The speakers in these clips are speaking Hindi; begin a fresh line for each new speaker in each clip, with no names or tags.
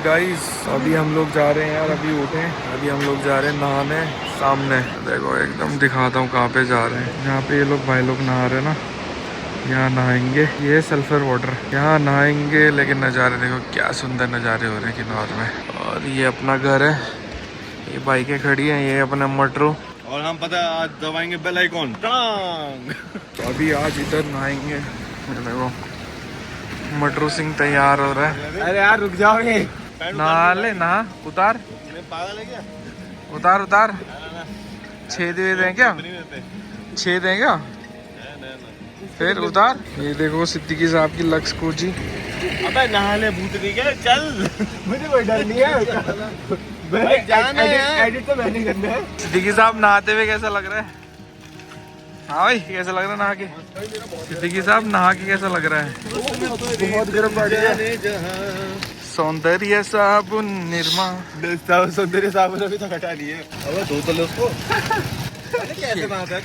गाइस, अभी हम लोग जा रहे हैं यार, अभी उठे, अभी हम लोग जा रहे हैं नहाने। सामने देखो, एकदम दिखाता हूँ कहाँ पे जा रहे हैं। यहाँ पे ये लोग भाई लोग नहा रहे हैं ना, यहाँ नहाएंगे। ये सल्फर वाटर, यहाँ नहाएंगे। लेकिन नज़ारे देखो, क्या सुंदर नज़ारे हो रहे हैं किनार में। और ये अपना घर है, ये बाइकें खड़ी हैं, ये अपना मटरू।
और हम पता आज दबाएंगे बेल आइकॉन।
तो अभी आज इधर नहाएंगे। देखो मटरू सिंह तैयार हो रहा है।
अरे यार रुक जाओगे,
नहा ले, नहा, उतार,
पागल है क्या?
उतार उतार। छेद दें क्या? छेद दें क्या? फिर उतार। ये देखो सिद्दीकी साहब की लक्स कोची।
अबे नहा ले भूत नहीं क्या, चल। मुझे कोई डर नहीं है, जाना है, एडिट तो मैंने करना है।
सिद्दीकी साहब नहाते हुए कैसा लग रहा है? हाँ भाई, कैसा लग रहा है नहा के? सिद्दीकी साहब नहा के कैसा लग रहा है?
बहुत गर्म पानी है।
सौंदर्य साबुन निरमा।
सौंदर्य साबुन अभी तक हटा नहीं है। अब धो तो ले उसको। कैसे नहाता है?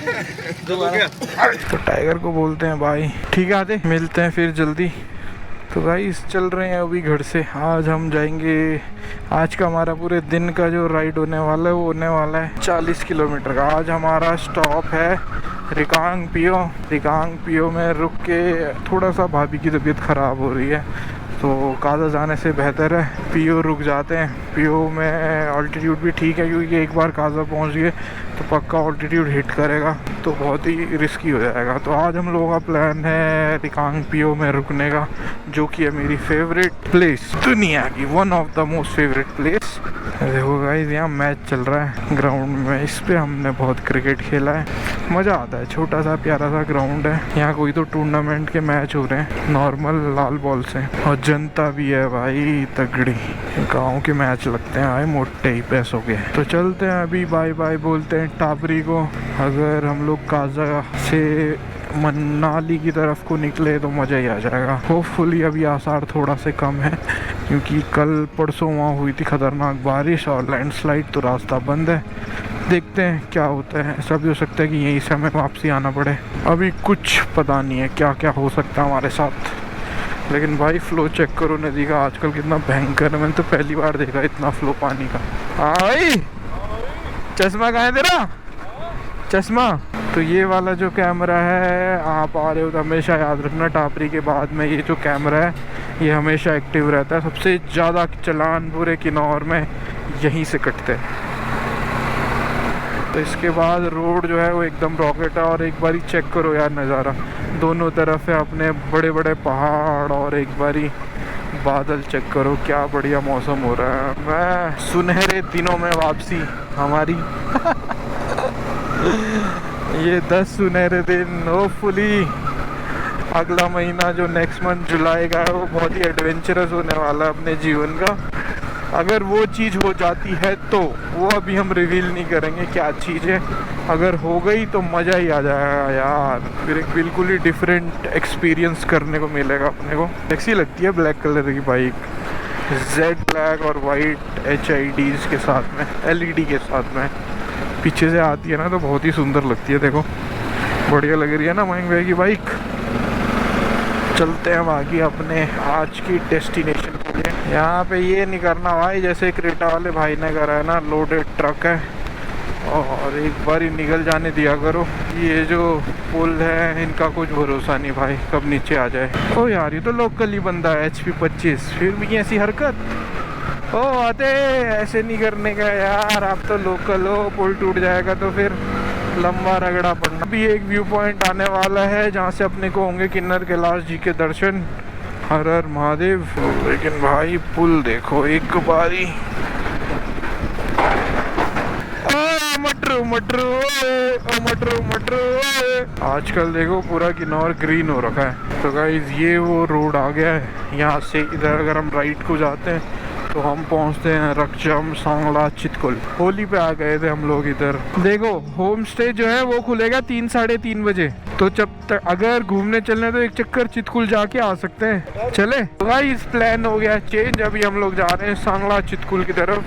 तो टाइगर को बोलते हैं भाई। ठीक है, आते मिलते हैं फिर जल्दी। तो गाइस चल रहे हैं अभी घर से। आज हम जाएंगे, आज का हमारा पूरे दिन का जो राइड होने वाला है वो होने वाला है 40 किलोमीटर का। आज हमारा स्टॉप है रिकांग पियो। रिकांग पियो में रुक के थोड़ा सा भाभी की तबीयत ख़राब हो रही है, तो काजा जाने से बेहतर है पियो रुक जाते हैं। पियो में ऑल्टीट्यूड भी ठीक है, क्योंकि एक बार काजा पहुंच गए तो पक्का ऑल्टीट्यूड हिट करेगा, तो बहुत ही रिस्की हो जाएगा। तो आज हम लोगों का प्लान है रिकांग पियो में रुकने का, जो कि है मेरी फेवरेट प्लेस, दुनिया की one of the most favourite place. देखो गाइस, यहाँ मैच चल रहा है ग्राउंड में। इस पे हमने बहुत क्रिकेट खेला है, मज़ा आता है। छोटा सा प्यारा सा ग्राउंड है। यहाँ कोई तो टूर्नामेंट के मैच हो रहे हैं नॉर्मल लाल बॉल से, और जनता भी है भाई तगड़ी। गाँव के मैच लगते हैं भाई, मोटे ही पैसों के। तो चलते हैं अभी, बाय बाय बोलते हैं टापरी को। अगर हम लोग काजा से मनाली की तरफ को निकले तो मज़ा ही आ जाएगा। होपफुली अभी आसार थोड़ा से कम है, क्योंकि कल परसों वहाँ हुई थी खतरनाक बारिश और लैंडस्लाइड, तो रास्ता बंद है। देखते हैं क्या होता है। ऐसा भी हो सकता है कि यहीं से हमें वापसी आना पड़े। अभी कुछ पता नहीं है क्या क्या हो सकता है हमारे साथ। लेकिन भाई फ्लो चेक करो नदी का, आजकल कितना भयंकर है। मैंने तो पहली बार देखा इतना फ्लो पानी का। भाई चश्मा कहाँ है तेरा? चश्मा। तो ये वाला जो कैमरा है, आप आ रहे हो तो हमेशा याद रखना, टापरी के बाद में ये जो कैमरा है ये हमेशा एक्टिव रहता है। सबसे ज़्यादा चालान पूरे किन्नौर में यहीं से कटते हैं। तो इसके बाद रोड जो है वो एकदम रॉकेट है। और एक बारी चेक करो यार नज़ारा, दोनों तरफ है अपने बड़े बड़े पहाड़, और एक बारी बादल चेक करो, क्या बढ़िया मौसम हो रहा है। मैं सुनहरे दिनों में वापसी हमारी। ये 10 सुनहरे दिन। होपफुली अगला महीना जो नेक्स्ट मंथ जुलाई का है वो बहुत ही एडवेंचरस होने वाला है अपने जीवन का। अगर वो चीज़ हो जाती है तो वो अभी हम रिवील नहीं करेंगे क्या चीज़ है। अगर हो गई तो मज़ा ही आ जाएगा यार, फिर एक बिल्कुल ही डिफरेंट एक्सपीरियंस करने को मिलेगा अपने को। टैक्सी लगती है ब्लैक कलर की बाइक, जेड ब्लैक और वाइट HIDs के साथ में, LED के साथ में पीछे से आती है ना, तो बहुत ही सुंदर लगती है। देखो बढ़िया लग रही है ना मयंक भाई की बाइक। चलते हैं बाकी अपने आज की डेस्टिनेशन के लिए। यहाँ पे ये नहीं करना भाई जैसे क्रेटा वाले भाई ने करा है ना, लोडेड ट्रक है और एक बार ही निकल जाने दिया करो। ये जो पुल है इनका कुछ भरोसा नहीं भाई, कब नीचे आ जाए। ओ यार ये तो लोकल ही बंदा है, HP 25, फिर भी ऐसी हरकत। ओ आते, ऐसे नहीं करने का यार, आप तो लोकल हो, पुल टूट जाएगा तो फिर लंबा रगड़ा पड़ना। अभी एक व्यू पॉइंट आने वाला है जहाँ से अपने को होंगे किन्नर कैलाश जी के दर्शन। हर हर महादेव। लेकिन भाई पुल देखो एक बारी। मटरू मटरू मटरू मटरू। आजकल देखो पूरा किन्नौर ग्रीन हो रखा है। तो गाइस ये वो रोड आ गया है। यहाँ से इधर अगर हम राइट को जाते हैं तो हम पहुंचते हैं रक्षम सांगला चितकुल। होली पे आ गए थे हम लोग इधर। देखो होम स्टे जो है वो खुलेगा 3 साढ़े 3 बजे। तो जब तक अगर घूमने चलने तो एक चक्कर चितकुल जाके आ सकते हैं। चले तो भाई इस प्लान हो गया चेंज। अभी हम लोग जा रहे हैं सांगला चितकुल की तरफ।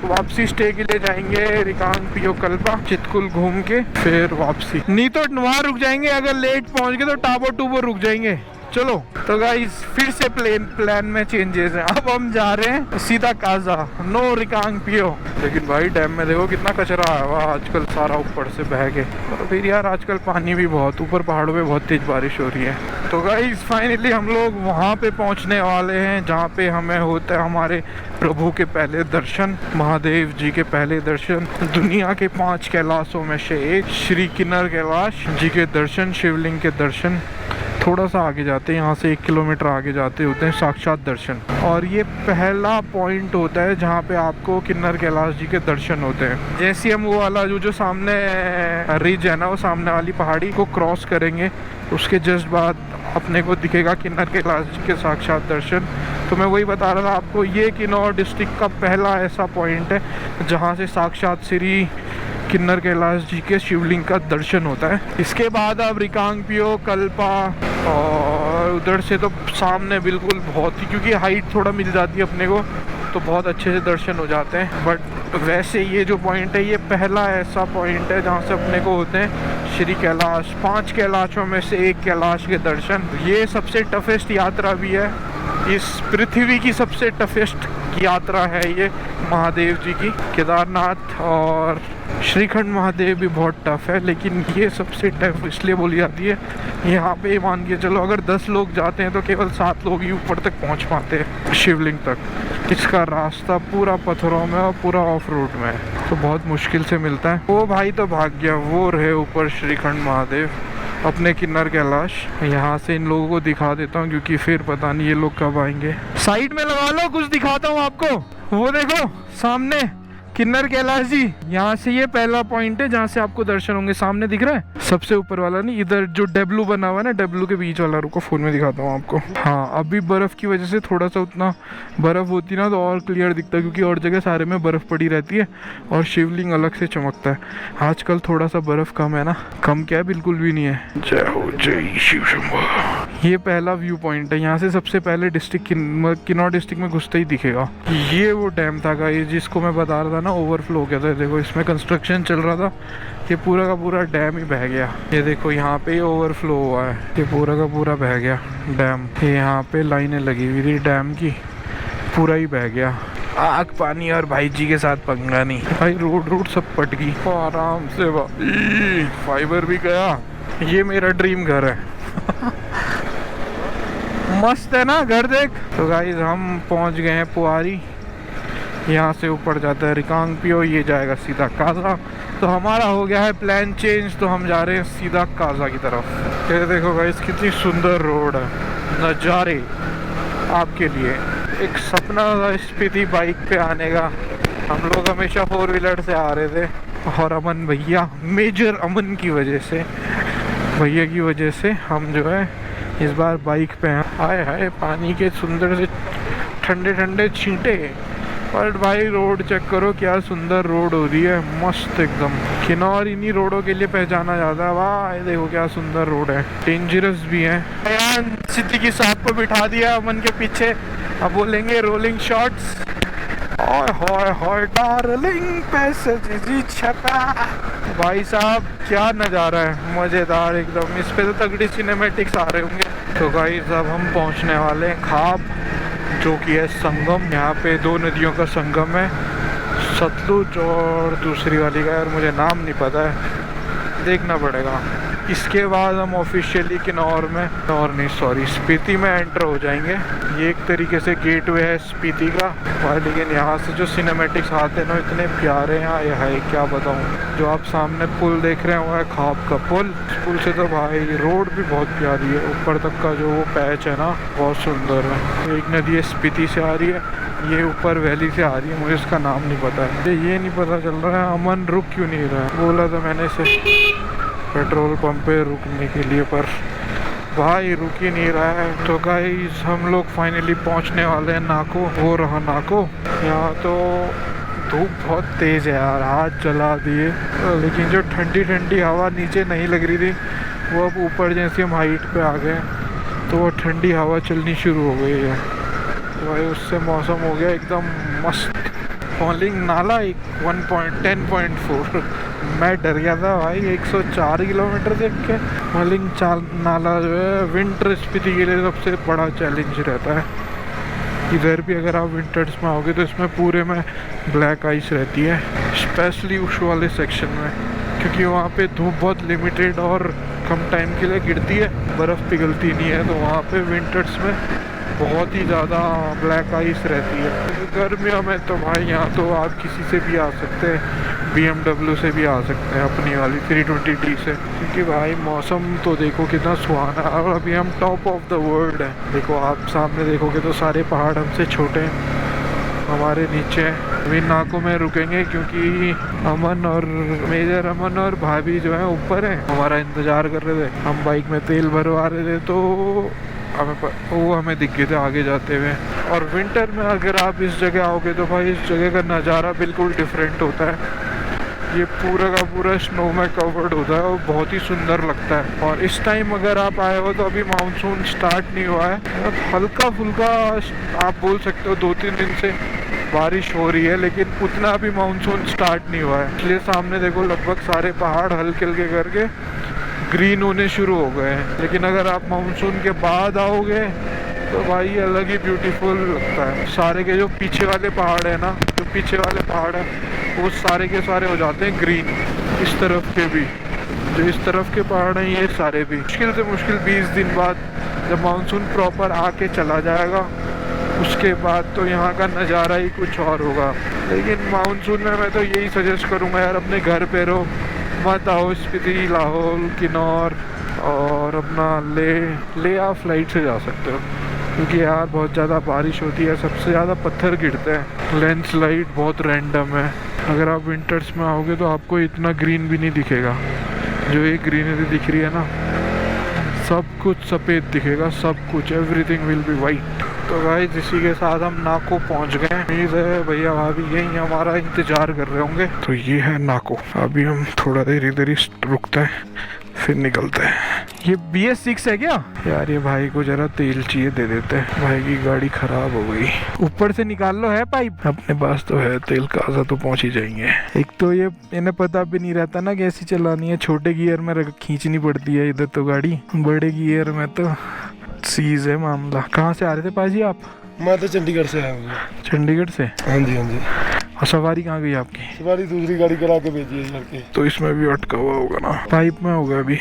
वापसी स्टे के लिए जाएंगे रिकांग पियो कल्पा, चितकुल घूम के फिर वापसी। नहीं तो वहाँ रुक जाएंगे, अगर लेट पहुँच गए तो टाबो टूबो रुक जाएंगे। चलो तो गाइस फिर से प्लान में चेंजेस हैं। अब हम जा रहे हैं सीधा काजा, नो रिकांगपियो। लेकिन भाई डैम में देखो कितना कचरा आया हुआ आजकल, सारा ऊपर से बह के। और फिर यार आजकल पानी भी बहुत, ऊपर पहाड़ों पे बहुत तेज बारिश हो रही है। तो गाइस फाइनली हम लोग वहाँ पे पहुँचने वाले हैं जहाँ पे हमें होता है हमारे प्रभु के पहले दर्शन, महादेव जी के पहले दर्शन। दुनिया के 5 कैलाशों में से एक श्री किन्नर कैलाश जी के दर्शन, शिवलिंग के दर्शन। थोड़ा सा आगे जाते हैं, यहाँ से 1 किलोमीटर आगे जाते होते हैं साक्षात दर्शन। और ये पहला पॉइंट होता है जहाँ पे आपको किन्नर कैलाश जी के दर्शन होते हैं। जैसे हम वो वाला जो सामने रिज है ना, वो सामने वाली पहाड़ी को क्रॉस करेंगे, उसके जस्ट बाद अपने को दिखेगा किन्नर कैलाश जी के साक्षात दर्शन। तो मैं वही बता रहा था आपको, ये किन्नौर डिस्ट्रिक्ट का पहला ऐसा पॉइंट है जहाँ से साक्षात श्री किन्नर कैलाश जी के शिवलिंग का दर्शन होता है। इसके बाद अब रिकांगपियो, कल्पा और उधर से तो सामने बिल्कुल बहुत ही, क्योंकि हाइट थोड़ा मिल जाती है अपने को, तो बहुत अच्छे से दर्शन हो जाते हैं। बट वैसे ये जो पॉइंट है ये पहला ऐसा पॉइंट है जहाँ से अपने को होते हैं श्री कैलाश, 5 कैलाशों में से एक कैलाश के दर्शन। ये सबसे टफेस्ट यात्रा भी है, इस पृथ्वी की सबसे टफेस्ट यात्रा है ये महादेव जी की। केदारनाथ और श्रीखंड महादेव भी बहुत टफ है, लेकिन ये सबसे टफ इसलिए बोली जाती है, यहाँ पे मान के चलो अगर 10 लोग जाते हैं तो केवल 7 लोग ही ऊपर तक पहुँच पाते हैं शिवलिंग तक। इसका रास्ता पूरा पत्थरों में और पूरा ऑफ रोड में है, तो बहुत मुश्किल से मिलता है। वो भाई तो भाग गया, वो रहे ऊपर श्रीखंड महादेव अपने किन्नर कैलाश। यहाँ से इन लोगों को दिखा देता हूँ क्योंकि फिर पता नहीं ये लोग कब आएंगे। साइड में लगा लो, कुछ दिखाता हूँ आपको। वो देखो सामने किन्नर कैलाश जी, यहाँ से ये पहला पॉइंट है जहाँ से आपको दर्शन होंगे। सामने दिख रहा है सबसे ऊपर वाला, नहीं इधर जो डब्लू बना हुआ है ना, डब्लू के बीच वाला। रुको फोन में दिखाता हूँ आपको। हाँ अभी बर्फ की वजह से थोड़ा सा उतना बर्फ होती ना तो और क्लियर दिखता है, क्योंकि और जगह सारे में बर्फ पड़ी रहती है और शिवलिंग अलग से चमकता है। आजकल थोड़ा सा बर्फ कम है ना, कम क्या है, बिल्कुल भी नहीं है। जय हो जय शिव शंभो। ये पहला व्यू पॉइंट है, यहाँ से सबसे पहले डिस्ट्रिक्ट किन्नौर डिस्ट्रिक्ट में घुसते ही दिखेगा। ये वो डैम था गाइस जिसको मैं बता रहा था ना, ओवरफ्लो हो गया था। देखो इसमें कंस्ट्रक्शन चल रहा था, ये पूरा का पूरा डैम ही बह गया। ये देखो यहाँ पे ओवरफ्लो हुआ है, ये पूरा का पूरा बह गया डैम। ये यहाँ पे लाइनें लगी हुई थी डैम की, पूरा ही बह गया। आग पानी और भाई जी के साथ पंगा नहीं भाई, रोड सब पट गई आराम से। भाई फाइबर भी गया। ये मेरा ड्रीम घर है मस्त है ना घर, देख। तो गाइस हम पहुंच गए हैं पुआरी, यहाँ से ऊपर जाता है रिकांगपियो, ये जाएगा सीधा काजा। तो हमारा हो गया है प्लान चेंज, तो हम जा रहे हैं सीधा काजा की तरफ। ये देखो गाइस कितनी सुंदर रोड है, नज़ारे आपके लिए। एक सपना था स्पीति बाइक पे आने का। हम लोग हमेशा 4 व्हीलर से आ रहे थे और अमन भैया, मेजर अमन की वजह से, भैया की वजह से हम जो है इस बार बाइक पे हैं। हाय हाय पानी के सुंदर से ठंडे ठंडे छींटे। और भाई रोड चेक करो, क्या सुंदर रोड हो रही है, मस्त एकदम। किन्नौर इन्हीं रोडों के लिए पहचाना जाता है। वाह देखो क्या सुंदर रोड है, डेंजरस भी है। सिद्दीकी साहब को बिठा दिया अमन के पीछे, अब बोलेंगे रोलिंग शॉट्स। हाय डार्लिंग पैसे जी छपा। भाई साहब क्या नज़ारा है, मज़ेदार एकदम। इस पे तो तगड़ी सिनेमैटिक्स आ रहे होंगे। तो गाइस अब हम पहुंचने वाले हैं खाप, जो कि है संगम। यहाँ पे 2 नदियों का संगम है, सतलुज और दूसरी वाली का यार मुझे नाम नहीं पता है, देखना पड़ेगा। इसके बाद हम ऑफिशियली किन्नौर में, और नहीं सॉरी स्पीति में एंटर हो जाएंगे। ये एक तरीके से गेटवे है स्पीति का। लेकिन यहाँ से जो सिनेमैटिक्स आते हैं ना इतने प्यारे हैं, ये है क्या बताऊँ। जो आप सामने पुल देख रहे हैं वो है खाप का पुल। इस पुल से तो भाई रोड भी बहुत प्यारी है, ऊपर तक का जो वो पैच है ना बहुत सुंदर है। एक नदी है स्पीति से आ रही है, ये ऊपर वैली से आ रही है, मुझे इसका नाम नहीं पता है। ये नहीं पता चल रहा है अमन रुक क्यों नहीं रहा है। बोला था मैंने इसे पेट्रोल पंप पे रुकने के लिए, पर भाई रुक ही नहीं रहा है। तो गाइस हम लोग फाइनली पहुंचने वाले हैं नाको। वो रहा नाको। यहाँ तो धूप बहुत तेज़ है यार, हाथ जला दिए। लेकिन जो ठंडी ठंडी हवा नीचे नहीं लग रही थी वो अब ऊपर जैसे हम हाइट पे आ गए तो वो ठंडी हवा चलनी शुरू हो गई है। तो भाई उससे मौसम हो गया एकदम मस्त। फॉलिंग नाला 10.4 मैं डर गया था भाई 104 किलोमीटर देख के। मलिंग चाल नाला जो है विंटर स्पीति के लिए सबसे बड़ा चैलेंज रहता है। इधर भी अगर आप विंटर्स में आओगे तो इसमें पूरे में ब्लैक आइस रहती है, स्पेशली उस वाले सेक्शन में, क्योंकि वहाँ पे धूप बहुत लिमिटेड और कम टाइम के लिए गिरती है, बर्फ़ पिघलती नहीं है, तो वहाँ पे विंटर्स में बहुत ही ज़्यादा ब्लैक आइस रहती है। गर्मियों में तो भाई यहाँ तो आप किसी से भी आ सकते हैं, BMW से भी आ सकते हैं, अपनी वाली 320D से, क्योंकि भाई मौसम तो देखो कितना सुहाना है। और अभी हम टॉप ऑफ द वर्ल्ड है, देखो आप सामने देखोगे तो सारे पहाड़ हमसे छोटे हैं, हमारे नीचे हैं। अभी नाको में रुकेंगे क्योंकि अमन और मेजर अमन और भाभी जो है ऊपर हैं, हमारा इंतज़ार कर रहे थे। हम बाइक में तेल भरवा रहे थे तो हमें दिख गए थे आगे जाते हुए। और विंटर में अगर आप इस जगह आओगे तो भाई इस जगह का नज़ारा बिल्कुल डिफरेंट होता है। ये पूरा का पूरा स्नो में कवर्ड होता है और बहुत ही सुंदर लगता है। और इस टाइम अगर आप आए हो तो अभी मानसून स्टार्ट नहीं हुआ है, हल्का फुल्का आप बोल सकते हो 2-3 दिन से बारिश हो रही है, लेकिन उतना भी मानसून स्टार्ट नहीं हुआ है। इसलिए सामने देखो लगभग सारे पहाड़ हल्के हल्के करके ग्रीन होने शुरू हो गए हैं। लेकिन अगर आप मानसून के बाद आओगे तो भाई अलग ही ब्यूटीफुल लगता है। सारे के जो पीछे वाले पहाड़ है ना, जो पीछे वाले पहाड़ है वो सारे के सारे हो जाते हैं ग्रीन। इस तरफ के भी, जो इस तरफ के पहाड़ हैं ये सारे भी मुश्किल से मुश्किल 20 दिन बाद जब मानसून प्रॉपर आके चला जाएगा उसके बाद तो यहाँ का नज़ारा ही कुछ और होगा। लेकिन मानसून में मैं तो यही सजेस्ट करूँगा यार, अपने घर पे रहो, मत आओ स्पीति, लाहौल, किन्नौर और अपना ले आप फ्लाइट से जा सकते हो, क्योंकि यार बहुत ज़्यादा बारिश होती है, सबसे ज़्यादा पत्थर गिरते हैं, लैंडस्लाइड बहुत रैंडम है। अगर आप विंटर्स में आओगे तो आपको इतना ग्रीन भी नहीं दिखेगा, जो ये ग्रीनरी दिख रही है ना, सब कुछ सफ़ेद दिखेगा, सब कुछ, एवरीथिंग विल बी वाइट। तो गाइस इसी के साथ हम नाको पहुंच गए। उम्मीद है भैया भाभी यहीं हमारा इंतज़ार कर रहे होंगे। तो ये है नाको, अभी हम थोड़ा देर इधर ही रुकते हैं फिर निकलते हैं। ये BS6 है क्या यार? ये भाई को जरा तेल चाहिए, दे देते हैं, भाई की गाड़ी खराब हो गई। ऊपर से निकाल लो, है पाइप अपने पास तो है, तेल काजा तो पहुंच ही जाएंगे। एक तो ये इन्हें पता भी नहीं रहता ना कैसी चलानी है, छोटे गियर में खींचनी पड़ती है इधर तो गाड़ी, बड़े गियर में तो सीज है मामला। कहाँ से आ रहे थे पाजी आप?
मैं तो चंडीगढ़ से आया हूँ।
चंडीगढ़ से?
हाँ जी हाँ जी।
और सवारी कहाँ गई आपकी?
सवारी दूसरी गाड़ी करा के भेजी है लड़के।
तो इसमें भी अटका हुआ होगा ना, पाइप में होगा अभी।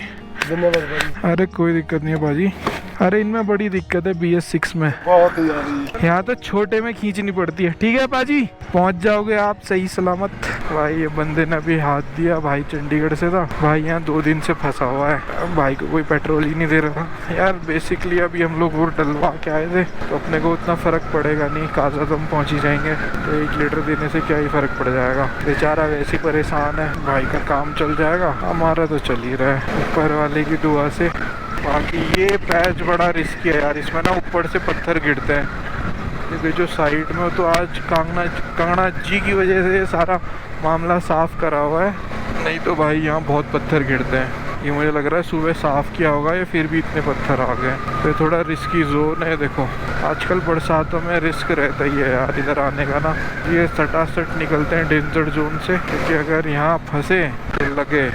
अरे कोई दिक्कत नहीं है बाजी, अरे इनमें बड़ी दिक्कत है BS6 में,
बहुत ही यार, यहाँ
तो छोटे में खींचनी पड़ती है। ठीक है पाजी, पहुंच जाओगे आप सही सलामत। भाई ये बंदे ने भी हाथ दिया, भाई चंडीगढ़ से था, भाई यहाँ 2 दिन से फंसा हुआ है, भाई को कोई पेट्रोल ही नहीं दे रहा था यार। बेसिकली अभी हम लोग वो डलवा के आए थे तो अपने को उतना फ़र्क पड़ेगा नहीं, काजा तो हम पहुँच ही जाएंगे, तो 1 लीटर देने से क्या ही फ़र्क पड़ जाएगा। बेचारा वैसे ही परेशान है, भाई का काम चल जाएगा, हमारा तो चल ही रहा है ऊपर वाले की दुआ से। बाकी ये पैच बड़ा रिस्की है यार, इसमें ना ऊपर से पत्थर गिरते हैं, क्योंकि जो साइड में तो आज कांगड़ा जी की वजह से सारा मामला साफ़ करा हुआ है, नहीं तो भाई यहाँ बहुत पत्थर गिरते हैं। ये मुझे लग रहा है सुबह साफ़ किया होगा या फिर भी इतने पत्थर आ गए, तो थोड़ा रिस्की जोन है। देखो आजकल बरसातों में रिस्क रहता ही है यार इधर आने का ना, ये सटासट निकलते हैं डेंजर जोन से, क्योंकि अगर यहाँ फंसे तो लगे।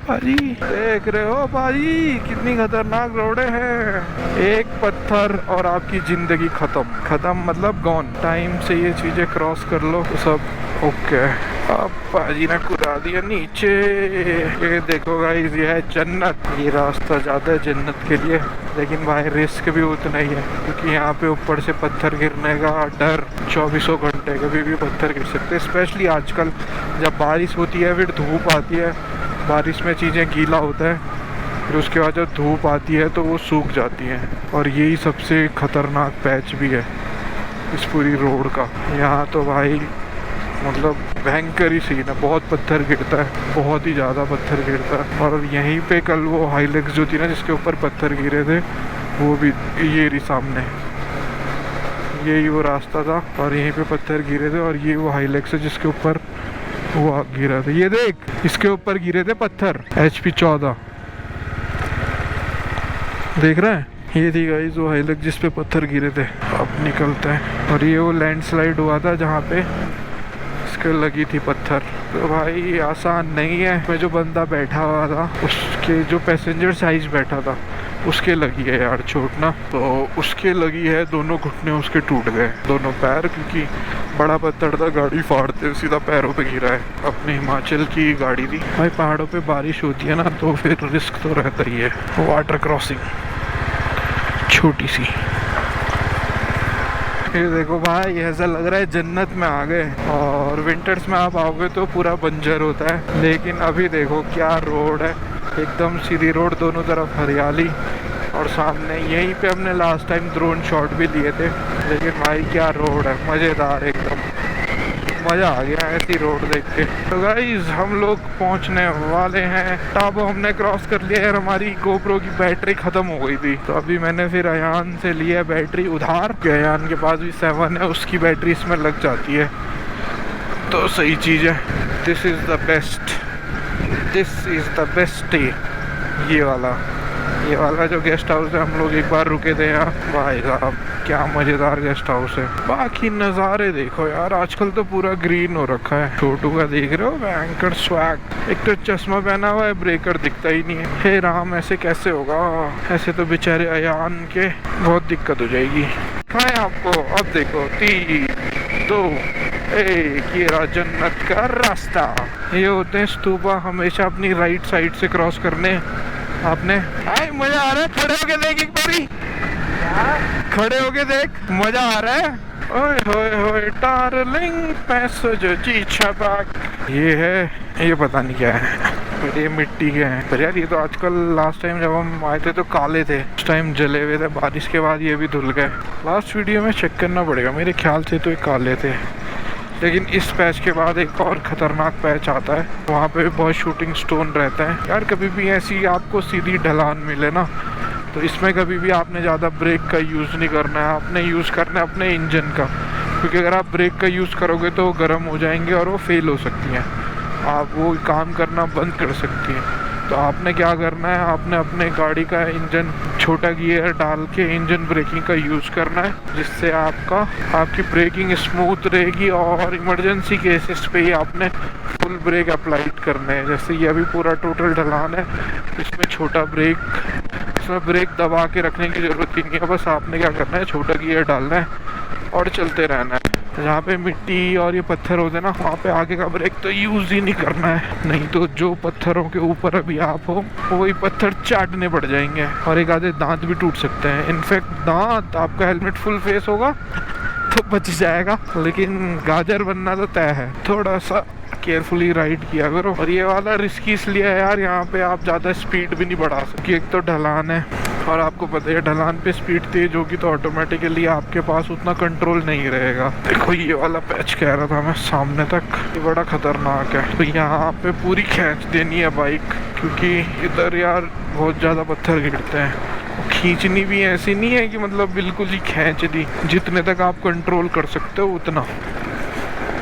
भाजी देख रहे हो भाजी कितनी खतरनाक रोडें हैं, एक पत्थर और आपकी ज़िंदगी ख़त्म मतलब गॉन। टाइम से ये चीज़ें क्रॉस कर लो तो सब ओके। अब पाजी ने कुदा दिया नीचे। ये देखो गाइस, ये है जन्नत, ये रास्ता जाता है जन्नत के लिए, लेकिन भाई रिस्क भी उतना ही है, क्योंकि यहाँ पे ऊपर से पत्थर गिरने का डर 24 घंटे कभी भी पत्थर गिर सकते हैं। स्पेशली आजकल जब बारिश होती है फिर धूप आती है, बारिश में चीज़ें गीला होता है, फिर उसके बाद जब धूप आती है तो वो सूख जाती हैं, और यही सबसे ख़तरनाक पैच भी है इस पूरी रोड का। यहाँ तो भाई मतलब भयंकर ही सीन है, बहुत पत्थर गिरता है, बहुत ही ज़्यादा पत्थर गिरता है। और यहीं पे कल वो हाइलेक्स जो थी ना जिसके ऊपर पत्थर गिरे थे, वो भी ये रही सामने, यही वो रास्ता था और यहीं पे पत्थर गिरे थे, और ये वो हाइलेक्स है जिसके ऊपर वो गिरा था। ये देख, इसके ऊपर गिरे थे पत्थर, HP 14 देख रहे हैं, ये थी गाइस वो हाइलेक्स जिस पे पत्थर गिरे थे। अब निकलते हैं, और ये वो लैंडस्लाइड हुआ था जहाँ पे उसके लगी थी पत्थर। तो भाई आसान नहीं है। मैं जो बंदा बैठा हुआ था उसके जो पैसेंजर साइज बैठा था उसके लगी है यार चोट ना। तो उसके लगी है, दोनों घुटने उसके टूट गए, दोनों पैर, क्योंकि बड़ा पत्थर था, गाड़ी फाड़ते सीधा पैरों पे गिरा है। अपने हिमाचल की गाड़ी थी भाई। पहाड़ों पे बारिश होती है ना तो फिर रिस्क तो रहता ही है। वाटर क्रॉसिंग छोटी सी, ये देखो भाई ऐसा लग रहा है जन्नत में आ गए। और विंटर्स में आप आओगे तो पूरा बंजर होता है, लेकिन अभी देखो क्या रोड है, एकदम सीधी रोड, दोनों तरफ हरियाली। और सामने यहीं पे हमने लास्ट टाइम ड्रोन शॉट भी लिए थे। लेकिन भाई क्या रोड है, मज़ेदार एकदम, मज़ा आ गया ऐसी रोड देख के। तो गाइस हम लोग पहुंचने वाले हैं। टाबो हमने क्रॉस कर लिया यार। हमारी गोप्रो की बैटरी ख़त्म हो गई थी, तो अभी मैंने फिर अयान से लिया बैटरी उधार। अयान के पास भी 7 है, उसकी बैटरी इसमें लग जाती है, तो सही चीज़ है। This is the best, this is the best. ये वाला जो गेस्ट हाउस है, हम लोग एक बार रुके थे यहाँ। भाई साहब क्या मज़ेदार गेस्ट हाउस है। बाकी नज़ारे देखो यार, आजकल तो पूरा ग्रीन हो रखा है। छोटू का देख रहे हो, बैंकर स्वैग। एक तो चश्मा पहना हुआ है, ब्रेकर दिखता ही नहीं है। हे राम, ऐसे कैसे होगा? ऐसे तो बेचारे अयान के बहुत दिक्कत हो जाएगी। हाँ आपको अब देखो 3, 2, 1, ये रहा जन्नत का रास्ता। ये होते हैं स्तूपा, हमेशा अपनी राइट साइड से क्रॉस करने। आपने आई मजा आ रहा है, खड़े होके देख एक बारी, खड़े होके देख, मजा आ रहा है। ओए होए होए डार्लिंग पैसेज जी छपाक। ये है, ये पता नहीं क्या है, पर ये मिट्टी के हैं। पर यार ये तो आजकल, लास्ट टाइम जब हम आए थे तो काले थे, उस टाइम जले हुए थे, बारिश के बाद ये भी धुल गए। लास्ट वीडियो में चेक करना पड़ेगा, मेरे ख्याल से तो ये काले थे। लेकिन इस पैच के बाद एक और ख़तरनाक पैच आता है, वहाँ पे बहुत शूटिंग स्टोन रहता है। यार कभी भी ऐसी आपको सीधी ढलान मिले ना, तो इसमें कभी भी आपने ज़्यादा ब्रेक का यूज़ नहीं करना है, आपने यूज़ करना है अपने इंजन का। क्योंकि अगर आप ब्रेक का यूज़ करोगे तो वो गर्म हो जाएंगे और वो फेल हो सकती हैं, आप वो काम करना बंद कर सकती हैं। तो आपने क्या करना है, आपने अपने गाड़ी का इंजन छोटा गियर डाल के इंजन ब्रेकिंग का यूज़ करना है, जिससे आपकी ब्रेकिंग स्मूथ रहेगी। और इमरजेंसी केसेस पे ही आपने फुल ब्रेक अप्लाइड करने हैं। जैसे ये अभी पूरा टोटल ढलान है, इसमें छोटा ब्रेक, इसमें ब्रेक दबा के रखने की ज़रूरत ही नहीं है। बस आपने क्या करना है, छोटा गियर डालना है और चलते रहना है। जहाँ पे मिट्टी और ये पत्थर होते हैं ना, वहाँ पे आगे का ब्रेक तो यूज़ ही नहीं करना है, नहीं तो जो पत्थरों के ऊपर अभी आप हो वही पत्थर चाटने पड़ जाएंगे और एक आधे दांत भी टूट सकते हैं। इनफैक्ट दांत, आपका हेलमेट फुल फेस होगा तो बच जाएगा, लेकिन गाजर बनना तो तय है। थोड़ा सा केयरफुली राइड किया करो। और ये वाला रिस्की इसलिए है यार, यहाँ पे आप ज़्यादा स्पीड भी नहीं बढ़ा सकते। एक तो ढलान है और आपको पता है ढलान पे स्पीड तेज होगी तो ऑटोमेटिकली आपके पास उतना कंट्रोल नहीं रहेगा। देखो ये वाला पैच कह रहा था मैं सामने तक, ये बड़ा खतरनाक है। तो यहाँ पे पूरी खींच देनी है बाइक, क्योंकि इधर यार बहुत ज़्यादा पत्थर गिरते हैं। खींचनी भी ऐसी नहीं है कि मतलब बिल्कुल ही खींच दी, जितने तक आप कंट्रोल कर सकते हो उतना,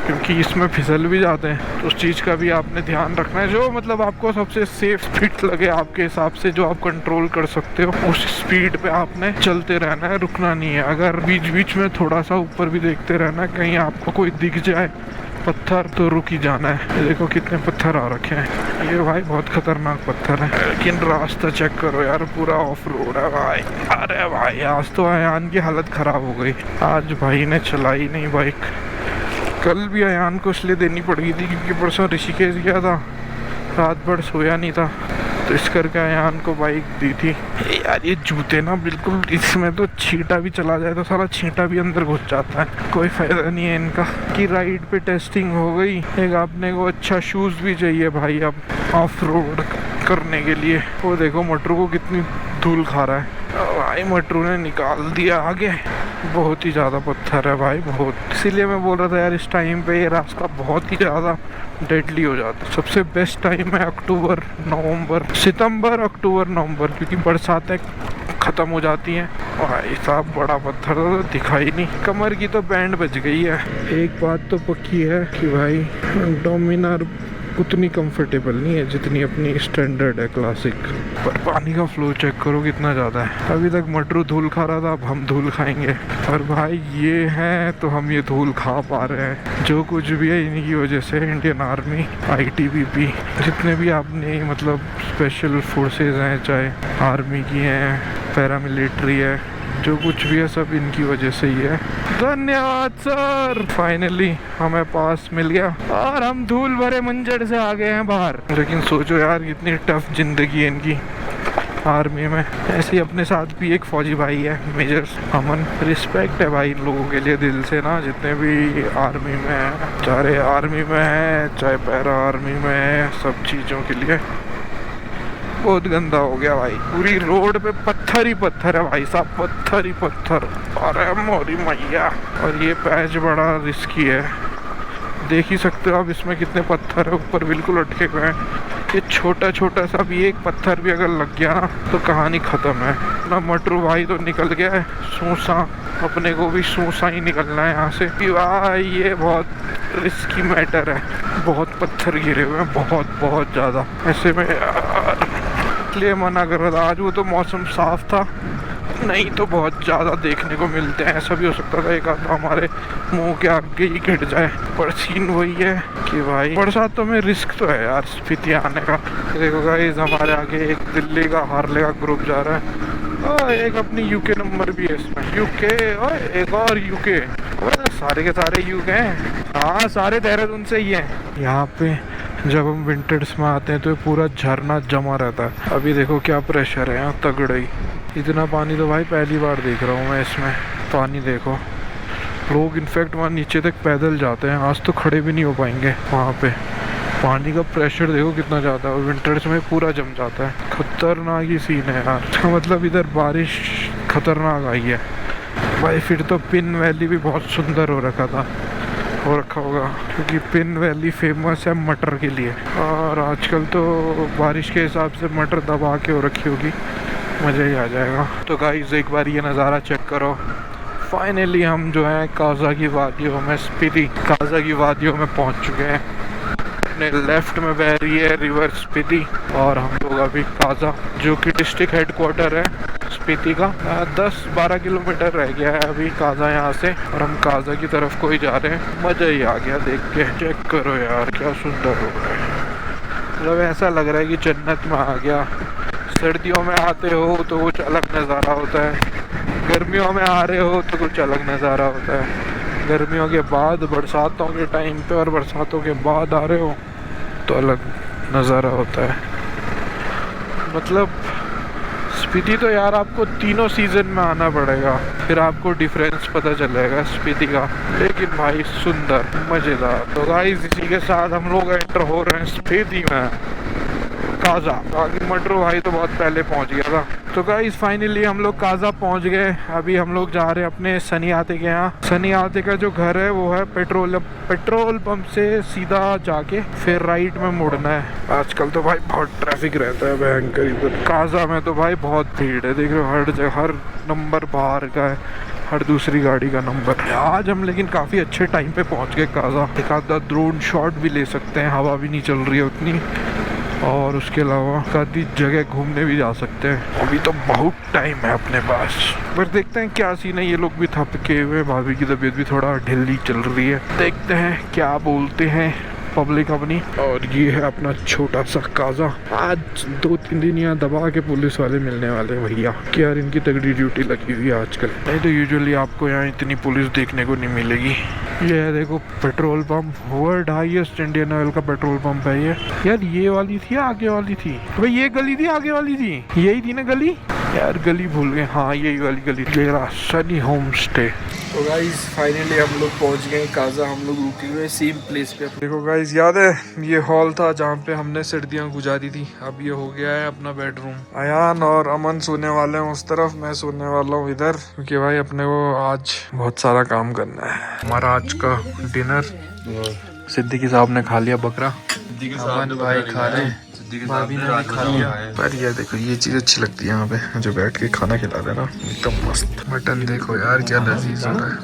क्योंकि इसमें फिसल भी जाते हैं। तो उस चीज़ का भी आपने ध्यान रखना है। जो मतलब आपको सबसे सेफ स्पीड लगे आपके हिसाब से, जो आप कंट्रोल कर सकते हो, उस स्पीड पे आपने चलते रहना है, रुकना नहीं है। अगर बीच बीच में थोड़ा सा ऊपर भी देखते रहना है, कहीं आपको कोई दिख जाए पत्थर तो रुक ही जाना है। देखो कितने पत्थर आ रखे हैं, ये भाई बहुत खतरनाक पत्थर है। लेकिन रास्ता चेक करो यार, पूरा ऑफ रोड है भाई। अरे भाई आज तो अयान की हालत ख़राब हो गई, आज भाई ने चलाई नहीं बाइक। कल भी अयान को इसलिए देनी पड़ गई थी क्योंकि परसों ऋषिकेश गया था, रात भर सोया नहीं था, तो इस करके अयान को बाइक दी थी। यार ये जूते ना बिल्कुल, इसमें तो छींटा भी चला जाए तो सारा छींटा भी अंदर घुस जाता है, कोई फायदा नहीं है इनका। कि राइड पे टेस्टिंग हो गई, एक आपने को अच्छा शूज़ भी चाहिए भाई अब ऑफ रोड करने के लिए। वो देखो मटरू को कितनी धूल खा रहा है भाई, मटरू ने निकाल दिया आगे। बहुत ही ज़्यादा पत्थर है भाई, बहुत। इसीलिए मैं बोल रहा था यार, इस टाइम पे ये रास्ता बहुत ही ज़्यादा डेडली हो जाता है। सबसे बेस्ट टाइम है अक्टूबर, नवंबर, सितंबर, अक्टूबर, नवंबर, क्योंकि बरसातें ख़त्म हो जाती हैं। भाई साहब बड़ा पत्थर तो दिखाई नहीं, कमर की तो बैंड बच गई है। एक बात तो पक्की है कि भाई डोमिनार उतनी कंफर्टेबल नहीं है जितनी अपनी स्टैंडर्ड है क्लासिक। पर पानी का फ्लो चेक करो कितना ज़्यादा है। अभी तक मटरू धूल खा रहा था, अब हम धूल खाएंगे। और भाई ये है तो हम ये धूल खा पा रहे हैं। जो कुछ भी है इन्हीं की वजह से। इंडियन आर्मी, ITBP, जितने भी आपने मतलब स्पेशल फोर्सेज हैं, चाहे आर्मी की हैं, पैरामिलिट्री है, जो कुछ भी है सब इनकी वजह से ही है। धन्यवाद सर। फाइनली हमें पास मिल गया और हम धूल भरे मंजर से आ गए हैं बाहर। लेकिन सोचो यार कितनी टफ जिंदगी है इनकी आर्मी में। ऐसे ही अपने साथ भी एक फौजी भाई है, मेजर अमन। रिस्पेक्ट है भाई इन लोगों के लिए दिल से ना, जितने भी आर्मी में है, चाहे आर्मी में है चाहे पैरा आर्मी में है, सब चीज़ों के लिए। बहुत गंदा हो गया भाई, पूरी रोड पे पत्थर ही पत्थर है भाई साहब, पत्थर ही पत्थर। अरे मोरी मैया। और ये पैच बड़ा रिस्की है, देख ही सकते हो आप इसमें कितने पत्थर है, ऊपर बिल्कुल अटके हुए हैं। ये छोटा छोटा सा भी एक पत्थर भी अगर लग गया ना तो कहानी ख़त्म है ना। मटरू भाई तो निकल गया है सूसा, अपने को भी सूसा ही निकलना है यहाँ से। भाई ये बहुत रिस्की मैटर है, बहुत पत्थर गिरे हुए हैं, बहुत बहुत ज़्यादा। ऐसे में इसलिए मना कर रहा था। आज वो तो मौसम साफ था, नहीं तो बहुत ज़्यादा देखने को मिलते हैं। ऐसा भी हो सकता था एक आधा हमारे मुंह के आगे ही गिर जाए। पर सीन वही है कि भाई बरसातों में रिस्क तो है यार स्पीति आने का। देखो गाइस हमारे आगे एक दिल्ली का हार्ले का ग्रुप जा रहा है और एक अपनी UK नंबर भी है इसमें। UK और एक और UK, सारे के सारे UK हैं। हाँ सारे देहरादून से ही हैं। यहाँ पे जब हम विंटर्स में आते हैं तो पूरा झरना जमा रहता है। अभी देखो क्या प्रेशर है यहाँ, तगड़ा ही। इतना पानी तो भाई पहली बार देख रहा हूँ मैं इसमें। पानी देखो, लोग इनफैक्ट वहाँ नीचे तक पैदल जाते हैं, आज तो खड़े भी नहीं हो पाएंगे वहाँ पे। पानी का प्रेशर देखो कितना ज़्यादा है और विंटर्स में पूरा जम जाता है। खतरनाक ही सीन है यार। मतलब इधर बारिश खतरनाक आई है भाई। फिर तो पिन वैली भी बहुत सुंदर हो रखा होगा, क्योंकि पिन वैली फेमस है मटर के लिए। और आजकल तो बारिश के हिसाब से मटर दबा के हो रखी होगी, मज़ा ही आ जाएगा। तो गाइस एक बार ये नज़ारा चेक करो। फाइनली हम जो है काजा की वादियों में, स्पीति काजा की वादियों में पहुंच चुके हैं। अपने लेफ्ट में बह रही है रिवर स्पीति और हम लोग अभी काजा, जो कि डिस्ट्रिक्ट हेडक्वार्टर है स्पीति का, 10-12 किलोमीटर रह गया है अभी काजा यहाँ से। और हम काजा की तरफ को ही जा रहे हैं। मज़ा ही आ गया देख के। चेक करो यार क्या सुंदर हो रहा है, मतलब ऐसा लग रहा है कि जन्नत में आ गया। सर्दियों में आते हो तो कुछ अलग नज़ारा होता है, गर्मियों में आ रहे हो तो कुछ अलग नज़ारा होता है। गर्मियों के बाद बरसातों के टाइम पे और बरसातों के बाद आ रहे हो तो अलग नज़ारा होता है। मतलब स्पीति तो यार आपको तीनों सीज़न में आना पड़ेगा, फिर आपको डिफरेंस पता चलेगा स्पीति का। लेकिन भाई सुंदर, मज़ेदार। तो गाइस इसी के साथ हम लोग एंटर हो रहे हैं स्पीति में काजा। बाकी मटरू भाई तो बहुत पहले पहुंच गया था। तो गाइस फाइनली हम लोग काजा पहुंच गए। अभी हम लोग जा रहे हैं अपने सनी आते के यहाँ। सनी आते का जो घर है वो है पेट्रोल पंप से सीधा जाके फिर राइट में मुड़ना है। आजकल तो भाई बहुत ट्रैफिक रहता है भयंकर इधर काजा में। तो भाई बहुत भीड़ है, देख रहे हो हर जगह, हर नंबर बाहर का है, हर दूसरी गाड़ी का नंबर। आज हम लेकिन काफ़ी अच्छे टाइम पे पहुंच गए काजा। एक आधा ड्रोन शॉट भी ले सकते हैं, हवा भी नहीं चल रही है उतनी। और उसके अलावा काफ़ी जगह घूमने भी जा सकते हैं। अभी तो बहुत टाइम है अपने पास, पर देखते हैं क्या सीन है। ये लोग भी थपके हुए, भाभी की तबीयत भी थोड़ा ढिल्ली चल रही है। देखते हैं क्या बोलते हैं पब्लिक अपनी। और ये है अपना छोटा सा काजा। आज 2-3 दिन यहाँ दबा के पुलिस वाले मिलने वाले भैया कि यार इनकी तगड़ी ड्यूटी लगी हुई है आजकल। नहीं तो यूजुअली आपको यहाँ इतनी पुलिस देखने को नहीं मिलेगी। ये है देखो petrol pump, world highest Indian oil का पेट्रोल पंप है ये। यार ये वाली थी आगे वाली थी भाई, ये गली थी आगे वाली थी, यही थी ना गली यार, गली भूल गए। हाँ यही वाली गली, ये रहा सनी होम स्टे।
तो गाइस फाइनली हम लोग पहुंच गए काजा। हम लोग रुके हुए सेम प्लेस पे।
देखो गाइस याद है ये हॉल था जहाँ पे हमने सर्दियाँ गुजारी थी। अब ये हो गया है अपना बेडरूम। अयान और अमन सोने वाले हैं उस तरफ, मैं सोने वाला हूँ इधर, क्योंकि भाई अपने को आज बहुत सारा काम करना है। हमारा आज का डिनर सिद्दीकी साहब ने खा लिया बकरा, अमन भाई खा रहे, भाभी ने भी खा लिया। पर ये देखो ये चीज अच्छी लगती है यहाँ पे, जो बैठ के खाना खिलाते हैं ना, एकदम मस्त। मटन देखो यार क्या लजीज होता है।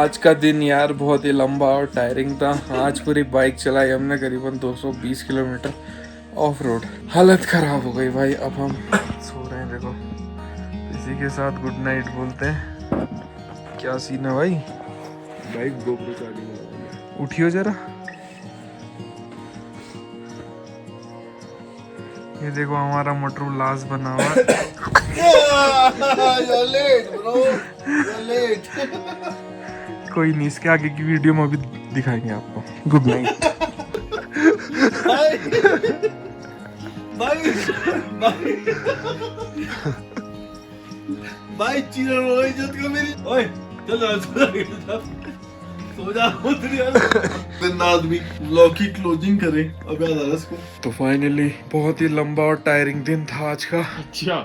आज का दिन यार बहुत ही लंबा और टायरिंग था। आज पूरी बाइक चलाई हमने करीबन 220 किलोमीटर ऑफ रोड। हालत खराब हो गई भाई। अब हम सो रहे हैं। देखो इसी के साथ गुड नाइट बोलते हैं। क्या सीन है भाई?
Bike GoPro charging.
उठियो जरा। ये देखो हमारा मटरू लाश बना हुआ है। कोई नहीं, इसके आगे की वीडियो में अभी दिखाएंगे आपको। Good night.
भाई चीरा रो इज्जत का मेरी। ओए चल सो जा दिन आदमी व्लॉग की क्लोजिंग करे। अब याद आ रहा इसको।
तो फाइनली बहुत ही लंबा और टायरिंग दिन था आज का।
अच्छा